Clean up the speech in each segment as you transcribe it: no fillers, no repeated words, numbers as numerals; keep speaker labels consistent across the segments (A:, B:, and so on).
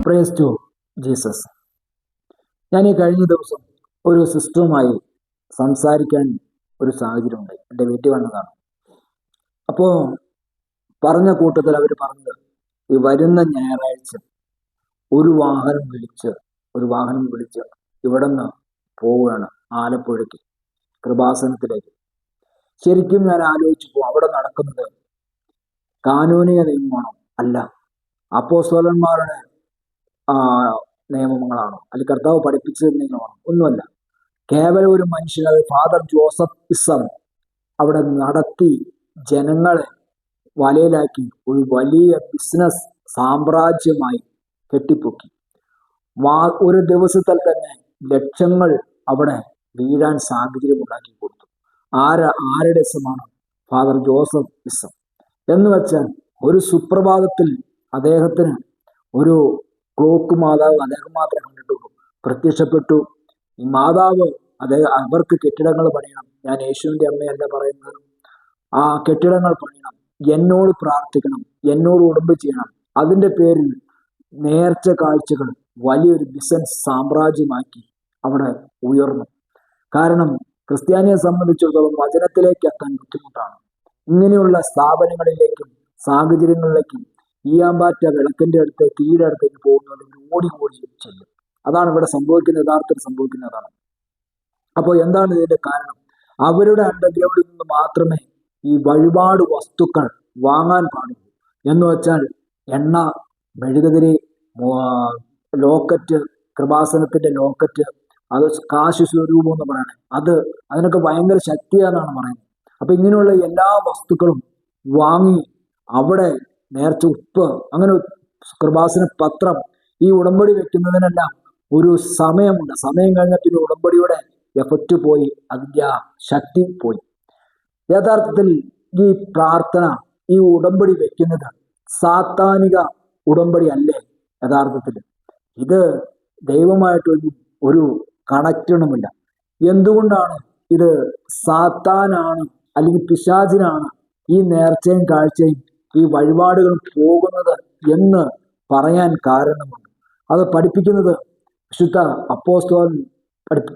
A: Praise to Jesus. ഞാൻ ഈ കഴിഞ്ഞ ദിവസം ഒരു സിസ്റ്ററുമായി സംസാരിക്കാൻ ഒരു സാഹചര്യം ഉണ്ടായി. എൻ്റെ വീട്ടിൽ വന്നതാണ്. അപ്പോൾ പറഞ്ഞ കൂട്ടത്തിൽ അവർ പറഞ്ഞത്, ഈ വരുന്ന ഞായറാഴ്ച ഒരു വാഹനം വിളിച്ച് ഇവിടെ നിന്ന് പോവുകയാണ് ആലപ്പുഴയ്ക്ക്, കൃപാസനത്തിലേക്ക്. ശരിക്കും ഞാൻ ആലോചിച്ചു, അവിടെ നടക്കുന്നത് കാനൂനിക നിയമമാണോ? അല്ല. അപ്പോസ്തലന്മാരുടെ നിയമങ്ങളാണോ? അല്ലെങ്കിൽ കർത്താവ് പഠിപ്പിച്ച നിയമമാണോ? ഒന്നുമല്ല. കേവലം ഒരു മനുഷ്യൻ, അത് ഫാദർ ജോസഫ് ഇസം അവിടെ നടത്തി ജനങ്ങളെ വലയിലാക്കി ഒരു വലിയ ബിസിനസ് സാമ്രാജ്യമായി കെട്ടിപ്പൊക്കി. ഒരു ദിവസത്തിൽ തന്നെ ലക്ഷങ്ങൾ അവിടെ വീഴാൻ സാഹചര്യം ഉണ്ടാക്കി കൊടുത്തു. ആരുടെ ഇസമാണ്? Father Joseph ism. എന്ന് വെച്ചാൽ ഒരു സുപ്രഭാതത്തിൽ അദ്ദേഹത്തിന് ഒരു ക്ലോക്ക് മാതാവ് അദ്ദേഹം മാത്രമേ കണ്ടിട്ടുള്ളൂ പ്രത്യക്ഷപ്പെട്ടു. ഈ മാതാവ് അവർക്ക് കെട്ടിടങ്ങൾ പണിയണം, ഞാൻ യേശുവിൻ്റെ അമ്മയല്ല പറയുന്നത്, ആ കെട്ടിടങ്ങൾ പണിയണം, എന്നോട് പ്രാർത്ഥിക്കണം, എന്നോട് ഉടമ്പ് ചെയ്യണം. അതിൻ്റെ പേരിൽ നേർച്ച കാഴ്ചകൾ വലിയൊരു ബിസിനസ് സാമ്രാജ്യമാക്കി അവിടെ ഉയർന്നു. കാരണം ക്രിസ്ത്യാനിയെ സംബന്ധിച്ചിടത്തോളം വചനത്തിലേക്ക് എത്താൻ ബുദ്ധിമുട്ടാണ്. ഇങ്ങനെയുള്ള സ്ഥാപനങ്ങളിലേക്കും സാഹചര്യങ്ങളിലേക്കും ഈയാമ്പാറ്റ വിളക്കിൻ്റെ അടുത്ത്, തീയുടെ അടുത്തേക്ക് പോകുന്നവർ ഓടി ചെല്ലും. അതാണ് ഇവിടെ സംഭവിക്കുന്നത്, യഥാർത്ഥത്തിൽ സംഭവിക്കുന്നതാണ്. അപ്പോൾ എന്താണ് ഇതിന്റെ കാരണം? അവരുടെ അണ്ടർഗ്രൗണ്ടിൽ നിന്ന് മാത്രമേ ഈ വഴിപാട് വസ്തുക്കൾ വാങ്ങാൻ പാടുള്ളൂ. എന്ന് വെച്ചാൽ എണ്ണ, മെഴുകുതിരി, ലോക്കറ്റ്, കൃപാസനത്തിന്റെ ലോക്കറ്റ്, അത് കാശ് സ്വരൂപം എന്ന് പറയണേ, അതിനൊക്കെ ഭയങ്കര ശക്തിയാണെന്നാണ് പറയുന്നത്. അപ്പൊ ഇങ്ങനെയുള്ള എല്ലാ വസ്തുക്കളും വാങ്ങി അവിടെ നേർച്ച, ഉപ്പ്, അങ്ങനെ കൃപാസന പത്രം, ഈ ഉടമ്പടി വെക്കുന്നതിനെല്ലാം ഒരു സമയമുണ്ട്. സമയം കഴിഞ്ഞ പിന്നെ ഉടമ്പടിയുടെ എഫക്റ്റ് പോയി, അതിൻ്റെ ആ ശക്തി പോയി. യഥാർത്ഥത്തിൽ ഈ പ്രാർത്ഥന, ഈ ഉടമ്പടി വെക്കുന്നത് സാത്താനിക ഉടമ്പടി അല്ലേ? യഥാർത്ഥത്തിൽ ഇത് ദൈവമായിട്ടൊന്നും ഒരു കണക്ഷനുമില്ല. എന്തുകൊണ്ടാണ് ഇത് സാത്താനാണ് അല്ലെങ്കിൽ പിശാചിനാണ് ഈ നേർച്ചയും കാഴ്ചയും ഈ വഴിപാടുകളും പോകുന്നത് എന്ന് പറയാൻ കാരണമുണ്ട്. അത് പഠിപ്പിക്കുന്നത് വിശുദ്ധ അപ്പോസ്തലൻ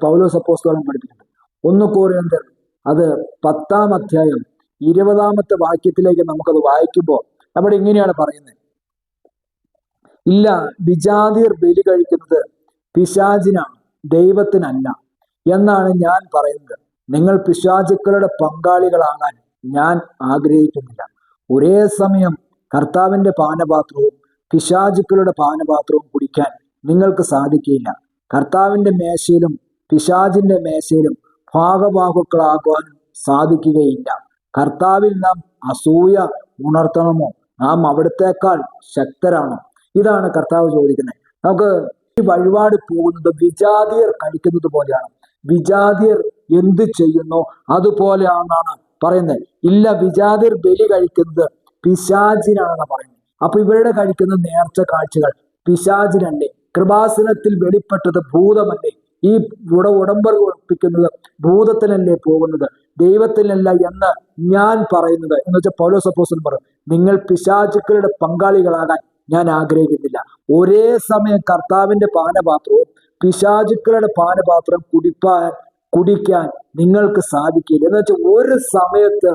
A: പൗലോസ് അപ്പോസ്തലൻ പഠിപ്പിക്കുന്നത് 1 കൊരിന്ത്യർ അത് 10-ാം അധ്യായം 20-ാമത്തെ വാക്യത്തിലേക്ക് നമുക്കത് വായിക്കുമ്പോൾ അവിടെ ഇങ്ങനെയാണ് പറയുന്നത്: ഇല്ല, വിജാതിയർ ബലി കഴിക്കുന്നത് പിശാചിനാണ്, ദൈവത്തിനല്ല എന്നാണ് ഞാൻ പറയുന്നത്. നിങ്ങൾ പിശാചുക്കളുടെ പങ്കാളികളാകാൻ ഞാൻ ആഗ്രഹിക്കുന്നില്ല. ഒരേ സമയം കർത്താവിന്റെ പാനപാത്രവും പിശാചുക്കളുടെ പാനപാത്രവും കുടിക്കാൻ നിങ്ങൾക്ക് സാധിക്കില്ല. കർത്താവിന്റെ മേശയിലും പിശാചിന്റെ മേശയിലും ഭാഗഭാഗുക്കളാകുവാനും സാധിക്കുകയില്ല. കർത്താവിൽ നാം അസൂയ ഉണർത്തണമോ? നാം അവിടത്തേക്കാൾ ശക്തരാണോ? ഇതാണ് കർത്താവ് ചോദിക്കുന്നത്. നമുക്ക് ഈ വഴിപാട് പോകുന്നത് വിജാതിയർ കഴിക്കുന്നത് പോലെയാണ്. വിജാതിയർ എന്ത് ചെയ്യുന്നോ അതുപോലെയാണെന്നാണ് പറയുന്നത്. ഇല്ല, വിജാതിയർ ബലി കഴിക്കുന്നത് പിശാചിനാണെന്ന് പറയുന്നത്. അപ്പൊ ഇവരുടെ കഴിക്കുന്ന നേർച്ച കാഴ്ചകൾ പിശാചിനല്ലേ? കൃപാസനത്തിൽ വെളിപ്പെട്ടത് ഭൂതമല്ലേ? ഈ ഉടമ്പടി ഉറപ്പിക്കുന്നത് ഭൂതത്തിനല്ലേ പോകുന്നത്, ദൈവത്തിനല്ല എന്ന് ഞാൻ പറയുന്നത്. എന്ന് വെച്ചാൽ പൗലോസ് അപ്പോസ്തലൻ പറയും, നിങ്ങൾ പിശാചുക്കളുടെ പങ്കാളികളാകാൻ ഞാൻ ആഗ്രഹിക്കുന്നില്ല. ഒരേ സമയം കർത്താവിന്റെ പാനപാത്രവും പിശാചുക്കളുടെ പാനപാത്രം കുടിക്കാൻ നിങ്ങൾക്ക് സാധിക്കില്ല. എന്ന് വെച്ചാൽ ഒരു സമയത്ത്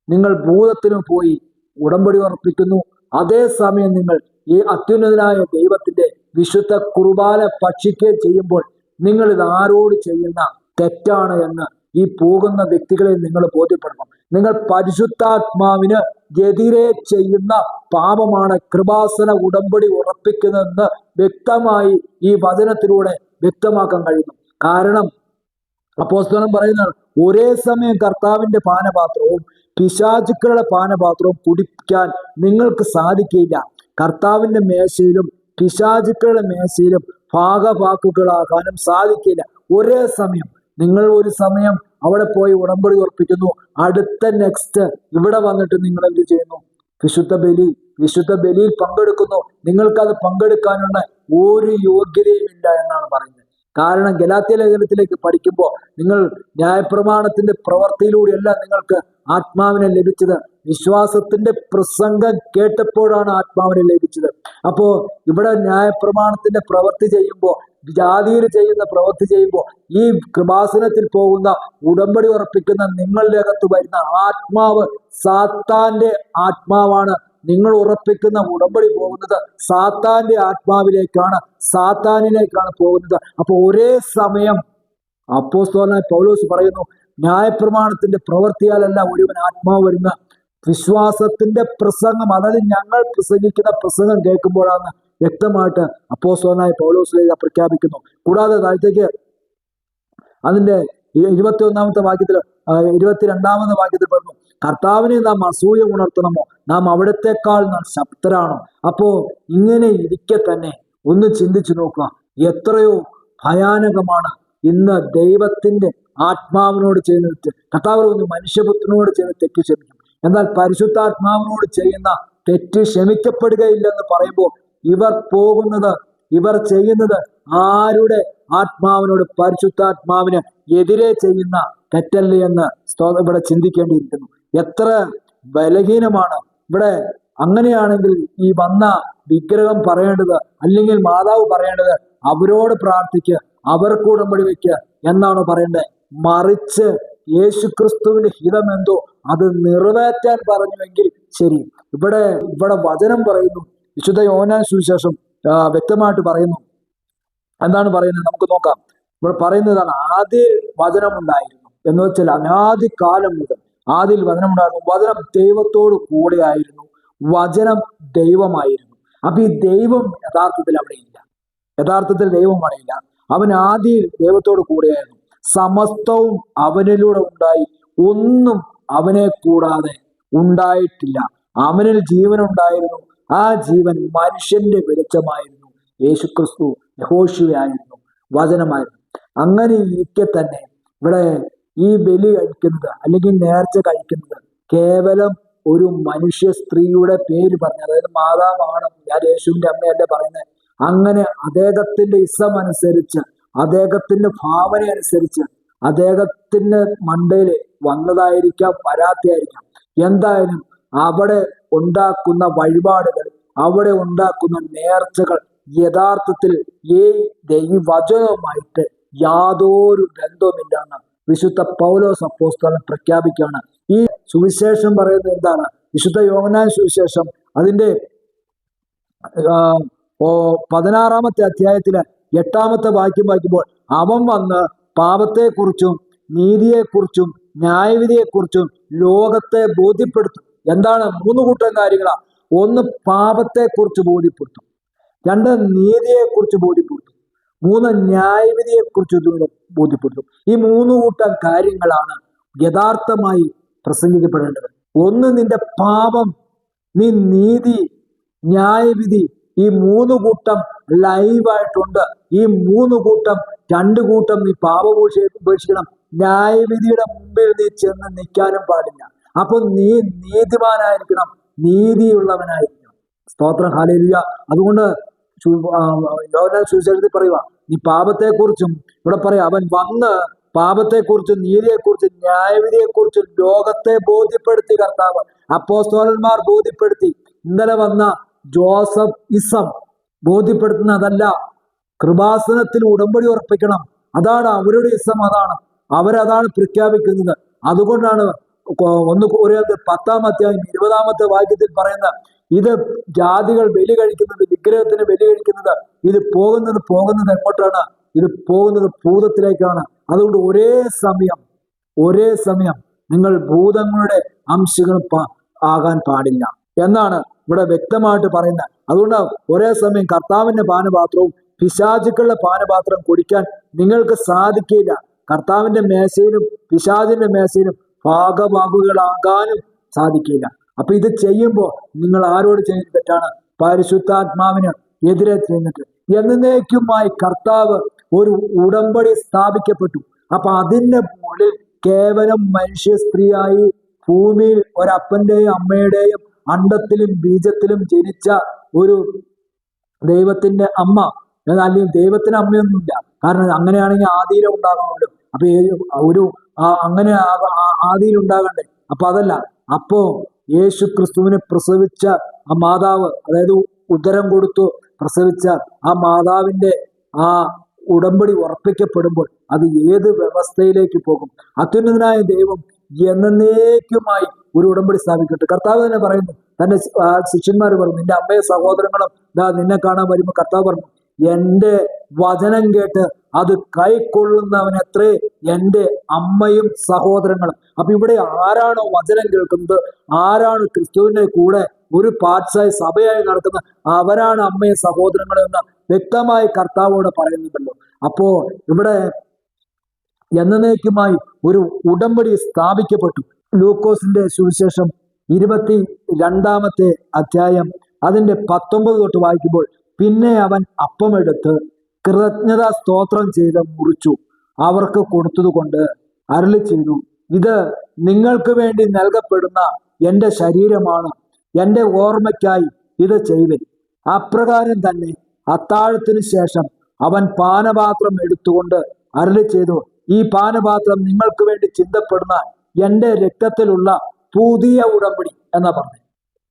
A: നിങ്ങൾ ഭൂതത്തിന് പോയി ഉടമ്പടി ഉറപ്പിക്കുന്നു, അതേസമയം നിങ്ങൾ ഈ അത്യുന്നതനായ ദൈവത്തിന്റെ വിശുദ്ധ കുർബാന ഭക്ഷിക്കുകയും ചെയ്യുമ്പോൾ നിങ്ങൾ ഇത് ആരോട് ചെയ്യുന്ന തെറ്റാണ് എന്ന് ഈ പോകുന്ന വ്യക്തികളെ നിങ്ങൾ ബോധ്യപ്പെടണം. നിങ്ങൾ പരിശുദ്ധാത്മാവിന് എതിരെ ചെയ്യുന്ന പാപമാണ് കൃപാസന ഉടമ്പടി ഉറപ്പിക്കുന്നതെന്ന് വ്യക്തമായി ഈ വചനത്തിലൂടെ വ്യക്തമാക്കാൻ കഴിയുന്നു. കാരണം അപ്പോസ്തലൻ പറയുന്നതാണ്, ഒരേ സമയം കർത്താവിന്റെ പാനപാത്രവും പിശാചുക്കളുടെ പാനപാത്രവും കുടിക്കാൻ നിങ്ങൾക്ക് സാധിക്കില്ല. കർത്താവിന്റെ മേശയിലും പിശാചുക്കളുടെ മേശയിലും ഭാഗഭാക്കുകളാകാനും സാധിക്കില്ല. ഒരേ സമയം നിങ്ങൾ ഒരു സമയം അവിടെ പോയി ഉടമ്പടി ഉറപ്പിക്കുന്നു, അടുത്ത നെക്സ്റ്റ് ഇവിടെ വന്നിട്ട് നിങ്ങൾ എന്ത് ചെയ്യുന്നു? വിശുദ്ധ ബലിയിൽ പങ്കെടുക്കുന്നു. നിങ്ങൾക്കത് പങ്കെടുക്കാനുള്ള ഒരു യോഗ്യതയും ഇല്ല എന്നാണ് പറയുന്നത്. കാരണം ഗലാത്യ ലേഖനത്തിലേക്ക് പഠിക്കുമ്പോൾ നിങ്ങൾ ന്യായപ്രമാണത്തിന്റെ പ്രവർത്തിയിലൂടെയല്ല നിങ്ങൾക്ക് ആത്മാവിനെ ലഭിച്ചത്, വിശ്വാസത്തിന്റെ പ്രസംഗം കേട്ടപ്പോഴാണ് ആത്മാവിനെ ലഭിച്ചത്. അപ്പോ ഇവിടെ ന്യായപ്രമാണത്തിന്റെ പ്രവൃത്തി ചെയ്യുമ്പോൾ, ജാതിയിൽ ചെയ്യുന്ന പ്രവൃത്തി ചെയ്യുമ്പോൾ, ഈ കൃപാസനത്തിൽ പോകുന്ന ഉടമ്പടി ഉറപ്പിക്കുന്ന നിങ്ങളുടെ അകത്ത് വരുന്ന ആത്മാവ് സാത്താന്റെ ആത്മാവാണ്. നിങ്ങൾ ഉറപ്പിക്കുന്ന ഉടമ്പടി പോകുന്നത് സാത്താന്റെ ആത്മാവിലേക്കാണ്, സാത്താനിലേക്കാണ് പോകുന്നത്. അപ്പൊ ഒരേ സമയം അപ്പോസ്തലനായ പൗലോസ് പറയുന്നു, ന്യായപ്രമാണത്തിന്റെ പ്രവൃത്തിയാലല്ല ഒരുവൻ ആത്മാവ് വരുന്ന, വിശ്വാസത്തിന്റെ പ്രസംഗം, അതായത് ഞങ്ങൾ പ്രസംഗിക്കുന്ന പ്രസംഗം കേൾക്കുമ്പോഴാണ് വ്യക്തമായിട്ട് അപ്പോസ്തലനായ പൗലോസ് പ്രഖ്യാപിക്കുന്നു. കൂടാതെ താഴത്തേക്ക് അതിന്റെ 21-ാമത്തെ വാക്യത്തിൽ 22-ാമത്തെ വാക്യത്തിൽ പറഞ്ഞു, കർത്താവിനെ നാം അസൂയ ഉണർത്തണമോ, നാം അവിടത്തെക്കാൾ നാം ശക്തരാണോ? അപ്പോ ഇങ്ങനെ ഇരിക്കെ തന്നെ ഒന്ന് ചിന്തിച്ചു നോക്കുക, എത്രയോ ഭയാനകമാണ് ഇന്ന് ദൈവത്തിന്റെ ആത്മാവിനോട് ചെയ്യുന്ന തെറ്റ്. കർത്താവ് ഒന്ന് മനുഷ്യപുത്രനോട് ചെയ്യുന്ന തെറ്റ് ക്ഷമിക്കും, എന്നാൽ പരിശുദ്ധാത്മാവിനോട് ചെയ്യുന്ന തെറ്റ് ക്ഷമിക്കപ്പെടുകയില്ലെന്ന് പറയുമ്പോൾ ഇവർ ചെയ്യുന്നത് ആരുടെ ആത്മാവിനോട്? പരിശുദ്ധാത്മാവിന് എതിരെ ചെയ്യുന്ന തെറ്റല്ലേ എന്ന് ഇവിടെ ചിന്തിക്കേണ്ടിയിരിക്കുന്നു. എത്ര ബലഹീനമാണ് ഇവിടെ. അങ്ങനെയാണെങ്കിൽ ഈ വന്ന വിഗ്രഹം പറയേണ്ടത്, അല്ലെങ്കിൽ മാതാവ് പറയേണ്ടത്, അവരോട് പ്രാർത്ഥിക്കുക, അവർക്ക് ഉടമ്പടി വയ്ക്കുക എന്നാണ് പറയേണ്ടത്. മറിച്ച് യേശുക്രിസ്തുവിന്റെ ഹിതം എന്തോ അത് നിറവേറ്റാൻ പറഞ്ഞുവെങ്കിൽ ശരി. ഇവിടെ വചനം പറയുന്നു, വിശുദ്ധ യോഹന്നാൻ സുവിശേഷം വ്യക്തമായിട്ട് പറയുന്നു. എന്താണ് പറയുന്നത് നമുക്ക് നോക്കാം. ഇവിടെ പറയുന്നതാണ്, ആദ്യ വചനം ഉണ്ടായിരുന്നു എന്ന് വെച്ചാൽ അനാദി കാലം മുതൽ ആദിയിൽ വചനം ഉണ്ടായിരുന്നു, വചനം ദൈവത്തോട് കൂടെ ആയിരുന്നു, വചനം ദൈവമായിരുന്നു. അപ്പൊ ഈ ദൈവം യഥാർത്ഥത്തിൽ അവിടെ ഇല്ല, യഥാർത്ഥത്തിൽ ദൈവം അവിടെ ഇല്ല. അവൻ ആദിയിൽ ദൈവത്തോട് കൂടെയായിരുന്നു, സമസ്തവും അവനിലൂടെ ഉണ്ടായി, ഒന്നും അവനെ കൂടാതെ ഉണ്ടായിട്ടില്ല. അവനിൽ ജീവൻ ഉണ്ടായിരുന്നു, ആ ജീവൻ മനുഷ്യന്റെ വെളിച്ചമായിരുന്നു. യേശുക്രിസ്തു യഹോശുവയായിരുന്നു, വചനമായിരുന്നു. അങ്ങനെ ഇരിക്കെ തന്നെ ഇവിടെ ഈ ബലി കഴിക്കുന്നത് അല്ലെങ്കിൽ നേർച്ച കഴിക്കുന്നത് കേവലം ഒരു മനുഷ്യ സ്ത്രീയുടെ പേര് പറഞ്ഞ്, അതായത് മാതാവാണ്, ഞാൻ യേശുവിന്റെ അമ്മയല്ലേ പറയുന്നത്, അങ്ങനെ അദ്ദേഹത്തിന്റെ ഇസം അനുസരിച്ച്, അദ്ദേഹത്തിന്റെ ഭാവന അനുസരിച്ച്, അദ്ദേഹത്തിന്റെ മണ്ടയിൽ വന്നതായിരിക്കാം, വരാത്തയായിരിക്കാം. എന്തായാലും അവിടെ ഉണ്ടാക്കുന്ന വഴിപാടുകൾ, അവിടെ ഉണ്ടാക്കുന്ന നേർച്ചകൾ യഥാർത്ഥത്തിൽ ഈ വചനവുമായിട്ട് യാതൊരു ബന്ധവുമില്ലെന്ന് വിശുദ്ധ പൗലോസ് അപ്പോസ്തലൻ പ്രഖ്യാപിക്കുകയാണ്. ഈ സുവിശേഷം പറയുന്നത് എന്താണ്? വിശുദ്ധ യോഹന്നാൻ സുവിശേഷം അതിന്റെ 16-ാമത്തെ അധ്യായത്തിലെ 8-ാമത്തെ വാക്യം വായിക്കുമ്പോൾ, അവൻ വന്ന് പാപത്തെക്കുറിച്ചും നീതിയെക്കുറിച്ചും ന്യായവിധിയെക്കുറിച്ചും ലോകത്തെ ബോധ്യപ്പെടുത്തും. എന്താണ്? 3 കൂട്ടം കാര്യങ്ങളാണ്. ഒന്ന്, പാപത്തെക്കുറിച്ച് ബോധ്യപ്പെടുത്തും. 2, നീതിയെക്കുറിച്ച് ബോധ്യപ്പെടുത്തും. 3, ന്യായവിധിയെക്കുറിച്ച് ബോധ്യപ്പെടുത്തും. ഈ 3 കൂട്ടം കാര്യങ്ങളാണ് യഥാർത്ഥമായി പ്രസംഗിക്കപ്പെടേണ്ടത്. ഒന്ന്, നിന്റെ പാപം, നീ നീതി, ന്യായവിധി, ഈ 3 കൂട്ടം ലൈവായിട്ടുണ്ട്. ഈ 3 കൂട്ടം, 2 കൂട്ടം നീ പാപമോക്ഷിക്കണം. ന്യായവിധിയുടെ മുമ്പിൽ നീ ചെന്ന് നിൽക്കാനും പാടില്ല. അപ്പൊ നീ നീതിമാനായിരിക്കണം, നീതിയുള്ളവനായിരിക്കണം. സ്തോത്രം, ഹല്ലേലൂയ. അതുകൊണ്ട് യോഹന്നാൻ സുവിശേഷത്തിൽ പറയുക, നീ പാപത്തെക്കുറിച്ചും, ഇവിടെ പറയാം, അവൻ വന്ന് പാപത്തെക്കുറിച്ചും നീതിയെക്കുറിച്ചും ന്യായവിധിയെക്കുറിച്ചും ലോകത്തെ ബോധ്യപ്പെടുത്തി. കർത്താവ് അപ്പോസ്തലന്മാർ ബോധ്യപ്പെടുത്തി. ഇന്നലെ വന്ന ജോസഫ് ഇസം ബോധ്യപ്പെടുത്തുന്നതല്ല, കൃപാസനത്തിൽ ഉടമ്പടി ഉറപ്പിക്കണം, അതാണ് അവരുടെ ഇസം, അവരതാണ് പ്രഖ്യാപിക്കുന്നത്. അതുകൊണ്ടാണ് 1 കൊരിന്ത്യർ 10-ാം അധ്യായം 20-ാമത്തെ വാക്യത്തിൽ പറയുന്ന, ഇത് ജാതികൾ ബലി കഴിക്കുന്നത്, വിഗ്രഹത്തിന് ബലി കഴിക്കുന്നത്, ഇത് പോകുന്നത് എങ്ങോട്ടാണ്? ഇത് പോകുന്നത് ഭൂതത്തിലേക്കാണ്. അതുകൊണ്ട് ഒരേ സമയം നിങ്ങൾ ഭൂതങ്ങളുടെ അംശങ്ങൾ ആകാൻ പാടില്ല എന്നാണ് ഇവിടെ വ്യക്തമായിട്ട് പറയുന്നത്. അതുകൊണ്ട് ഒരേ സമയം കർത്താവിന്റെ പാനപാത്രവും പിശാചുക്കളുടെ പാനപാത്രം കുടിക്കാൻ നിങ്ങൾക്ക് സാധിക്കില്ല. കർത്താവിന്റെ മേശയിലും പിശാചിന്റെ മേശയിലും ഭാഗഭാഗുകളാകാനും സാധിക്കില്ല. അപ്പൊ ഇത് ചെയ്യുമ്പോൾ നിങ്ങൾ ആരോട് ചെയ്യുന്ന തെറ്റാണ്? പരിശുദ്ധാത്മാവിന് എതിരെ ചെയ്യുന്നത്. എന്നേക്കുമായി കർത്താവ് ഒരു ഉടമ്പടി സ്ഥാപിക്കപ്പെട്ടു. അപ്പൊ അതിന്റെ മുകളിൽ കേവലം മനുഷ്യ സ്ത്രീയായി ഭൂമിയിൽ ഒരപ്പന്റെയും അമ്മയുടെയും അണ്ടത്തിലും ബീജത്തിലും ജനിച്ച ഒരു ദൈവത്തിന്റെ അമ്മ, അല്ലെങ്കിൽ ദൈവത്തിന് അമ്മയൊന്നുമില്ല. കാരണം അങ്ങനെയാണെങ്കിൽ ആദിയിലെ ഉണ്ടാകണമല്ലോ. അപ്പൊ അങ്ങനെ ആദിയിൽ ഉണ്ടാകണ്ടേ? അപ്പൊ അതല്ല. അപ്പോ യേശു ക്രിസ്തുവിനെ പ്രസവിച്ച ആ മാതാവ്, അതായത് ഉദരം കൊടുത്തു പ്രസവിച്ച ആ മാതാവിന്റെ ആ ഉടമ്പടി ഉറപ്പിക്കപ്പെടുമ്പോൾ അത് ഏത് വ്യവസ്ഥയിലേക്ക് പോകും? അത്യുന്നതനായ ദൈവം എന്നേക്കുമായി ഒരു ഉടമ്പടി സ്ഥാപിക്കട്ടെ. കർത്താവ് തന്നെ പറയുന്നു, തന്റെ ശിഷ്യന്മാർ പറഞ്ഞു, നിന്റെ അമ്മയെ സഹോദരങ്ങളും നിന്നെ കാണാൻ വരുമ്പോൾ കർത്താവ് പറഞ്ഞു, എന്റെ വചനം കേട്ട് അത് കൈക്കൊള്ളുന്നവനത്രേ എൻ്റെ അമ്മയും സഹോദരങ്ങളും. അപ്പൊ ഇവിടെ ആരാണോ വചനം കേൾക്കുന്നത്, ആരാണ് ക്രിസ്തുവിന്റെ കൂടെ ഒരു പാർട്സായി സഭയായി നടക്കുന്നത്, അവരാണ് അമ്മയും സഹോദരങ്ങളും എന്ന് വ്യക്തമായി കർത്താവോട് പറയുന്നുണ്ടല്ലോ. അപ്പോ ഇവിടെ എന്നേക്കുമായി ഒരു ഉടമ്പടി സ്ഥാപിക്കപ്പെട്ടു. ലൂക്കോസിന്റെ സുവിശേഷം 22 അധ്യായം അതിന്റെ 19 തൊട്ട് വായിക്കുമ്പോൾ, പിന്നെ അവൻ അപ്പമെടുത്ത് കൃതജ്ഞതാ സ്തോത്രം ചെയ്ത് മുറിച്ചു അവർക്ക് കൊടുത്തതുകൊണ്ട് അരുളി ചെയ്തു, ഇത് നിങ്ങൾക്ക് വേണ്ടി നൽകപ്പെടുന്ന എൻ്റെ ശരീരമാണ്, എൻ്റെ ഓർമ്മയ്ക്കായി ഇത് ചെയ്യുവിൻ. അപ്രകാരം തന്നെ അത്താഴത്തിനു ശേഷം അവൻ പാനപാത്രം എടുത്തുകൊണ്ട് അരുളി ചെയ്തു, ഈ പാനപാത്രം നിങ്ങൾക്ക് വേണ്ടി ചിന്തപ്പെടുന്ന എൻ്റെ രക്തത്തിലുള്ള പുതിയ ഉടമ്പടി എന്നാ പറഞ്ഞു.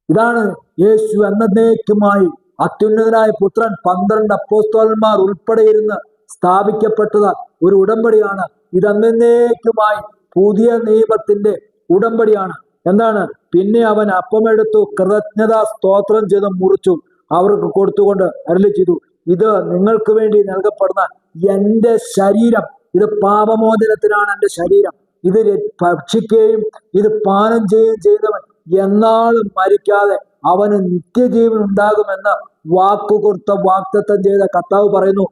A: ഇതാണ് യേശു എന്നേക്കുമായി അത്യുന്നതനായ പുത്രൻ 12 അപ്പോസ്തലന്മാർ ഉൾപ്പെടെ ഇരുന്ന് സ്ഥാപിക്കപ്പെട്ടത് ഒരു ഉടമ്പടിയാണ്. ഇത് എന്നേക്കുമായി പുതിയ നിയമത്തിന്റെ ഉടമ്പടിയാണ്. എന്താണ്? പിന്നെ അവൻ അപ്പമെടുത്തു കൃതജ്ഞതാ സ്തോത്രം ചെയ്ത് മുറിച്ചു അവർക്ക് കൊടുത്തുകൊണ്ട് അരുളി ചെയ്തു, ഇത് നിങ്ങൾക്ക് വേണ്ടി നൽകപ്പെടുന്ന എൻ്റെ ശരീരം, ഇത് പാപമോചനത്തിനാണ് എൻ്റെ ശരീരം, ഇത് ഭക്ഷിക്കുകയും ഇത് പാനം ചെയ്യുകയും ചെയ്തവൻ എന്നാളും മരിക്കാതെ അവന് നിത്യജീവൻ ഉണ്ടാകുമെന്ന് വാക്കുകൊടുത്ത വാഗ്ദത്തം ചെയ്ത കർത്താവ് പറയുന്നു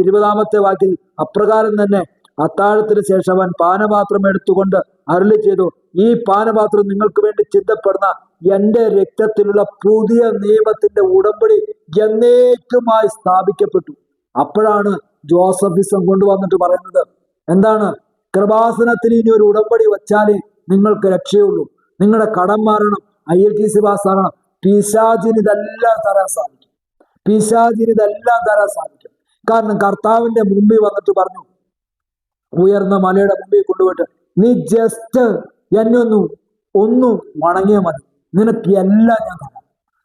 A: 20 വാക്യത്തിൽ, അപ്രകാരം തന്നെ അത്താഴത്തിന് ശേഷം അവൻ പാനപാത്രം എടുത്തുകൊണ്ട് അരുളി ചെയ്തു, ഈ പാനപാത്രം നിങ്ങൾക്ക് വേണ്ടി ചിന്തപ്പെടുന്ന എൻ്റെ രക്തത്തിലുള്ള പുതിയ നിയമത്തിന്റെ ഉടമ്പടി എന്നേക്കുമായി സ്ഥാപിക്കപ്പെട്ടു. അപ്പോഴാണ് ജോസഫിസം കൊണ്ടുവന്നിട്ട് പറയുന്നത്, എന്താണ്? കൃപാസനത്തിന് ഇനി ഒരു ഉടമ്പടി വച്ചാലേ നിങ്ങൾക്ക് രക്ഷയുള്ളൂ, നിങ്ങളുടെ കടം മാറണം, ILTC പാസ്സാകണം. പിശാചിന് ഇതെല്ലാം തരാൻ സാധിക്കും, പിശാചിന് ഇതെല്ലാം തരാൻ സാധിക്കും. കാരണം കർത്താവിന്റെ മുമ്പിൽ വന്നിട്ട് പറഞ്ഞു, ഉയർന്ന മലയുടെ മുമ്പിൽ കൊണ്ടുപോയിട്ട്, നീ ജസ്റ്റ് എന്നെ ഒന്ന് വണങ്ങിയാൽ മതി, നിനക്ക് എല്ലാം ഞാൻ തരാം.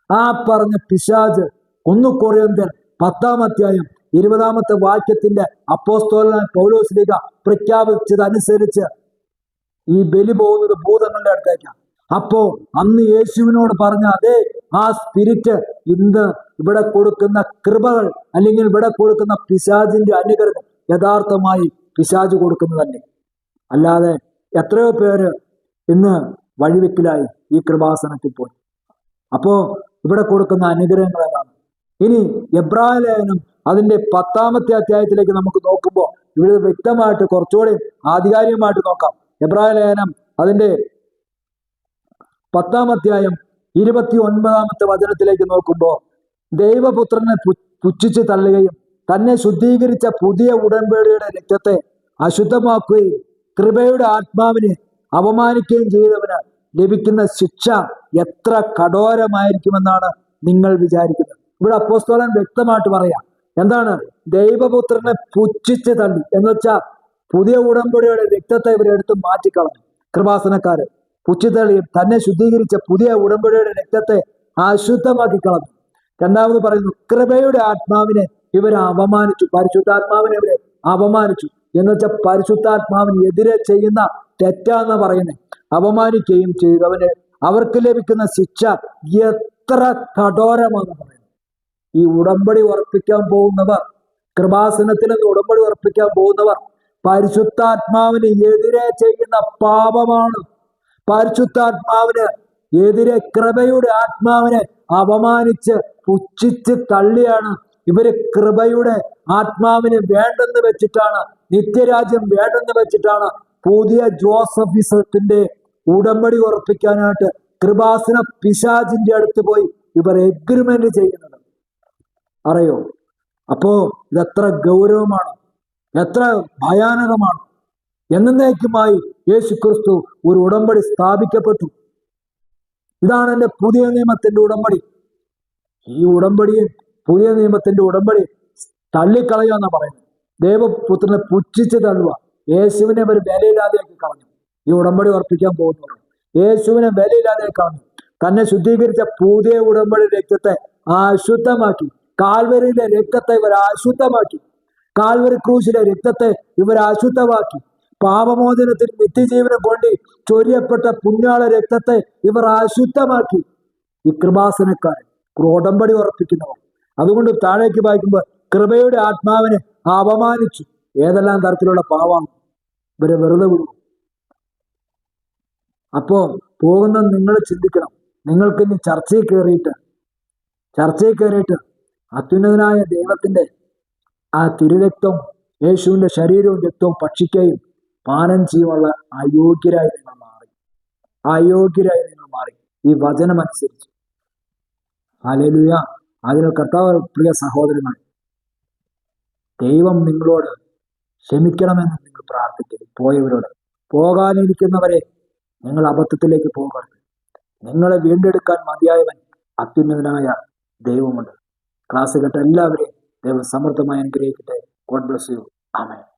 A: ആ പറഞ്ഞ പിശാച് 1 കൊരിന്ത്യർ 10 അധ്യായം 20 വാക്യത്തിന്റെ അപ്പോസ്തലനായ പൗലോസ് ലീഗ പ്രഖ്യാപിച്ചതനുസരിച്ച് ഈ ബലി പോകുന്നത് ഭൂതങ്ങളുടെ അടുത്തേക്കാണ്. അപ്പോ അന്ന് യേശുവിനോട് പറഞ്ഞ അതേ ആ സ്പിരിറ്റ് ഇന്ന് ഇവിടെ കൊടുക്കുന്ന കൃപകൾ, അല്ലെങ്കിൽ ഇവിടെ കൊടുക്കുന്ന പിശാചിന്റെ അനുഗ്രഹം യഥാർത്ഥമായി പിശാച് കൊടുക്കുന്നതല്ലേ. അല്ലാതെ എത്രയോ പേര് ഇന്ന് വഴിവെക്കിലായി ഈ കൃപാസനത്തിൽ പോയി. അപ്പോ ഇവിടെ കൊടുക്കുന്ന അനുഗ്രഹങ്ങൾ ഏതാണ്? ഇനി എബ്രായ ലേഖനം അതിന്റെ 10 അധ്യായത്തിലേക്ക് നമുക്ക് നോക്കുമ്പോൾ ഇവിടെ വ്യക്തമായിട്ട് കുറച്ചുകൂടി ആധികാരികമായിട്ട് നോക്കാം. എബ്രായ ലേഖനം അതിന്റെ 10 അധ്യായം 29 വചനത്തിലേക്ക് നോക്കുമ്പോൾ, ദൈവപുത്രനെ പുച്ഛിച്ച് തള്ളുകയും തന്നെ ശുദ്ധീകരിച്ച പുതിയ ഉടമ്പടിയുടെ രക്തത്തെ അശുദ്ധമാക്കുകയും കൃപയുടെ ആത്മാവിനെ അപമാനിക്കുകയും ചെയ്തവന് ലഭിക്കുന്ന ശിക്ഷ എത്ര കഠോരമായിരിക്കുമെന്നാണ് നിങ്ങൾ വിചാരിക്കുന്നത്. ഇവിടെ അപ്പോസ്തലൻ വ്യക്തമായിട്ട് പറയാം, എന്താണ്? ദൈവപുത്രനെ പുച്ഛിച്ച് തള്ളി എന്ന് വെച്ചാൽ പുതിയ ഉടമ്പടിയുടെ രക്തത്തെ ഇവരെടുത്ത് മാറ്റിക്കളഞ്ഞു. കൃപാസനക്കാര് പുച്ഛിത്തള്ളിയും തന്നെ ശുദ്ധീകരിച്ച പുതിയ ഉടമ്പടിയുടെ രക്തത്തെ അശുദ്ധമാക്കി കളഞ്ഞു. രണ്ടാമത് പറയുന്നു, കൃപയുടെ ആത്മാവിനെ ഇവരെ അപമാനിച്ചു, പരിശുദ്ധാത്മാവിനെ ഇവരെ അപമാനിച്ചു എന്ന് വെച്ചാൽ പരിശുദ്ധാത്മാവിന് എതിരെ ചെയ്യുന്ന തെറ്റാന്ന് പറയുന്നത് അപമാനിക്കുകയും ചെയ്തവന് അവർക്ക് ലഭിക്കുന്ന ശിക്ഷ എത്ര കഠോരമാണെന്ന് പറയുന്നത്. ഈ ഉടമ്പടി ഉറപ്പിക്കാൻ പോകുന്നവർ, കൃപാസനത്തിൽ നിന്ന് ഉടമ്പടി ഉറപ്പിക്കാൻ പോകുന്നവർ പരിശുദ്ധാത്മാവിന് എതിരെ ചെയ്യുന്ന പാപമാണ്. പരിശുദ്ധാത്മാവിന് എതിരെ കൃപയുടെ ആത്മാവിനെ അപമാനിച്ച് പുച്ഛിച്ച് തള്ളിയാണ് ഇവര് കൃപയുടെ ആത്മാവിനെ വേണ്ടെന്ന് വെച്ചിട്ടാണ്, നിത്യരാജ്യം വേണ്ടെന്ന് വെച്ചിട്ടാണ് പുതിയ ജോസഫിസത്തിന്റെ ഉടമ്പടി ഉറപ്പിക്കാനായിട്ട് കൃപാസന പിശാചിന്റെ അടുത്ത് പോയി ഇവർ എഗ്രിമെന്റ് ചെയ്യുന്നത്. അറിയോ? അപ്പോ ഇതെത്ര ഗൗരവമാണ്, എത്ര ഭയാനകമാണ്. എന്നേക്കുമായി യേശുക്രിസ്തു ഒരു ഉടമ്പടി സ്ഥാപിക്കപ്പെട്ടു. ഇതാണ് എൻ്റെ പുതിയ നിയമത്തിന്റെ ഉടമ്പടി. ഈ ഉടമ്പടിയെ, പുതിയ നിയമത്തിന്റെ ഉടമ്പടി തള്ളിക്കളയുക എന്നാ പറയുന്നത്. ദൈവപുത്രനെ പുച്ഛിച്ച് തള്ളുക. യേശുവിനെ ഒരു വിലയില്ലാതെയാക്കി കളഞ്ഞു. ഈ ഉടമ്പടി ഉറപ്പിക്കാൻ പോകുന്നവർ യേശുവിനെ വിലയില്ലാതെയാക്കി കളഞ്ഞു. തന്നെ ശുദ്ധീകരിച്ച പുതിയ ഉടമ്പടി രക്തത്തെ അശുദ്ധമാക്കി. കാൽവരിയിലെ രക്തത്തെ ഇവർ അശുദ്ധമാക്കി. കാൽവരി ക്രൂശിലെ രക്തത്തെ ഇവർ അശുദ്ധമാക്കി. പാപമോചനത്തിന് നിത്യജീവനം വേണ്ടി ചൊരിയപ്പെട്ട പുണ്യാള രക്തത്തെ ഇവർ അശുദ്ധമാക്കി. ഈ കൃപാസനക്കാരൻ, ഉടമ്പടി ഉറപ്പിക്കുന്നവർ. അതുകൊണ്ട് താഴേക്ക് വായിക്കുമ്പോൾ കൃപയുടെ ആത്മാവിനെ അപമാനിച്ചു. ഏതെല്ലാം തരത്തിലുള്ള പാവമാണ് ഇവരെ വെറുതെ വിടും. അപ്പോ പോകുന്ന നിങ്ങൾ ചിന്തിക്കണം. നിങ്ങൾക്ക് ഇനി ചർച്ചയിൽ കയറിയിട്ട് അത്യുന്നതനായ ദൈവത്തിന്റെ ആ തിരുരക്തവും യേശുവിന്റെ ശരീരവും രക്തവും ഭക്ഷിക്കുകയും പാനം ചെയ്യുവാനുള്ള അയോഗ്യരായി നിങ്ങൾ മാറി ഈ വചനമനുസരിച്ച്. ഹല്ലേലൂയ. അതിനാൽ കർത്താവ്, പ്രിയ സഹോദരങ്ങൾ, ദൈവം നിങ്ങളോട് ക്ഷമിക്കണമെന്ന് നിങ്ങൾ പ്രാർത്ഥിക്കരുത്. പോയവരോട്, പോകാനിരിക്കുന്നവരെ നിങ്ങൾ അബദ്ധത്തിലേക്ക് പോകരുത്. നിങ്ങളെ വീണ്ടെടുക്കാൻ മതിയായവൻ അത്യുന്നതനായ ദൈവമുണ്ട്. ക്ലാസ് കേട്ട എല്ലാവരെയും ദൈവം സമൃദ്ധമായി അനുഗ്രഹിക്കട്ടെ. God bless you. ആമേൻ.